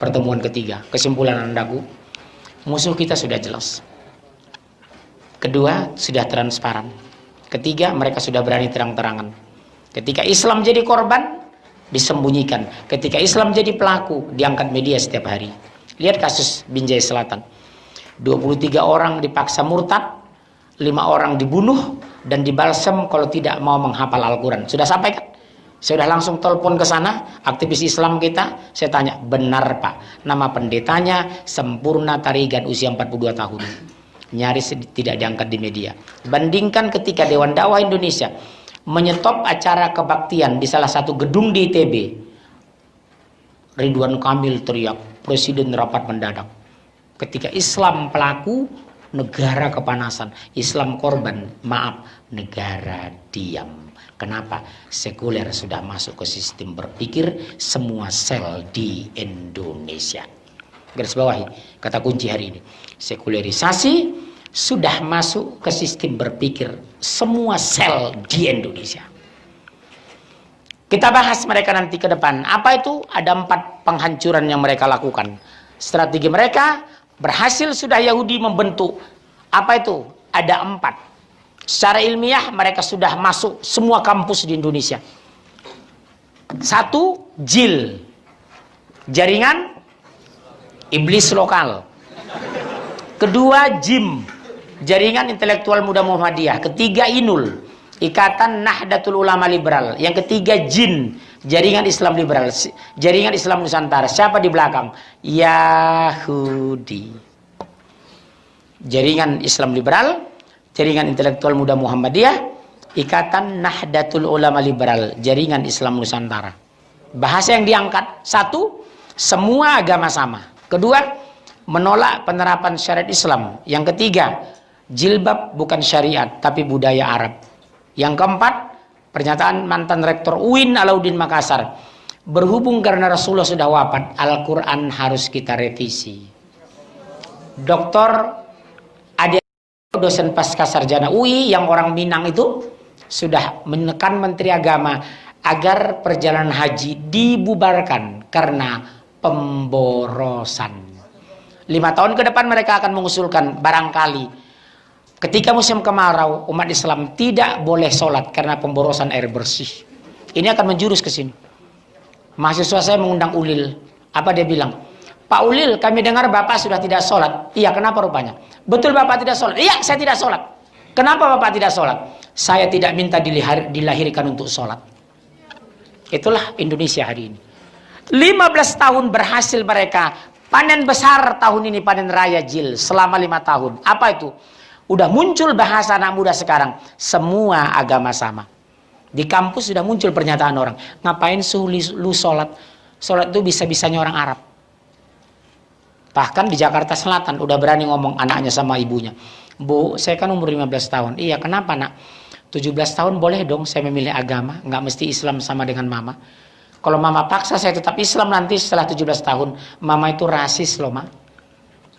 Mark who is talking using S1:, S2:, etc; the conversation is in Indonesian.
S1: Pertemuan ketiga, kesimpulan andaku, musuh kita sudah jelas. Kedua, sudah transparan. Ketiga, mereka sudah berani terang-terangan. Ketika Islam jadi korban, disembunyikan. Ketika Islam jadi pelaku, diangkat media setiap hari. Lihat kasus Binjai Selatan. 23 orang dipaksa murtad, 5 orang dibunuh, dan dibalsem kalau tidak mau menghafal Al-Quran. Sudah sampai kan? Saya sudah langsung telepon ke sana, aktivis Islam kita. Saya tanya, benar Pak, nama pendetanya Sempurna Tarigan, usia 42 tahun. Nyaris tidak diangkat di media. Bandingkan ketika Dewan Dakwah Indonesia menyetop acara kebaktian di salah satu gedung di ITB. Ridwan Kamil teriak, Presiden rapat mendadak. Ketika Islam pelaku, negara kepanasan. Islam korban, maaf, negara diam. Kenapa? Sekuler sudah masuk ke sistem berpikir semua sel di Indonesia. Garis bawahi, kata kunci hari ini. Sekulerisasi sudah masuk ke sistem berpikir semua sel di Indonesia. Kita bahas mereka nanti ke depan. Apa itu? Ada 4 penghancuran yang mereka lakukan. Strategi mereka berhasil sudah Yahudi membentuk. Apa itu? Ada 4. Secara ilmiah mereka sudah masuk semua kampus di Indonesia. 1, JIL, jaringan iblis lokal. Kedua, JIM, jaringan intelektual muda Muhammadiyah. Ketiga, INUL, Ikatan Nahdlatul Ulama Liberal. Yang ketiga, JIN, jaringan Islam liberal, jaringan Islam Nusantara. Siapa di belakang? Yahudi. Jaringan Islam liberal, jaringan intelektual muda Muhammadiyah, Ikatan Nahdlatul Ulama Liberal, jaringan Islam Nusantara. Bahasa yang diangkat, 1, semua agama sama. Kedua, menolak penerapan syariat Islam. Yang ketiga, jilbab bukan syariat tapi budaya Arab. Yang keempat, pernyataan mantan rektor UIN Alauddin Makassar, berhubung karena Rasulullah sudah wafat, Al-Quran harus kita revisi. Dr. Dosen pasca sarjana UI yang orang Minang itu sudah menekan Menteri Agama agar perjalanan haji dibubarkan karena pemborosan. 5 tahun ke depan mereka akan mengusulkan barangkali ketika musim kemarau umat Islam tidak boleh sholat karena pemborosan air bersih. Ini akan menjurus ke sini. Mahasiswa saya mengundang Ulil. Apa dia bilang? Pak Ulil, kami dengar Bapak sudah tidak sholat. Iya, kenapa rupanya? Betul Bapak tidak sholat? Iya, saya tidak sholat. Kenapa Bapak tidak sholat? Saya tidak minta dilahirkan untuk sholat. Itulah Indonesia hari ini. 15 tahun berhasil mereka. Panen besar tahun ini, panen raya JIL. Selama 5 tahun. Apa itu? Udah muncul bahasa anak muda sekarang. Semua agama sama. Di kampus sudah muncul pernyataan orang. Ngapain lu sholat? Sholat itu bisa-bisanya orang Arab. Bahkan di Jakarta Selatan udah berani ngomong anaknya sama ibunya. Bu, saya kan umur 15 tahun. Iya, kenapa nak? 17 tahun boleh dong saya memilih agama. Nggak mesti Islam sama dengan mama. Kalau mama paksa saya tetap Islam nanti setelah 17 tahun. Mama itu rasis loh, Ma.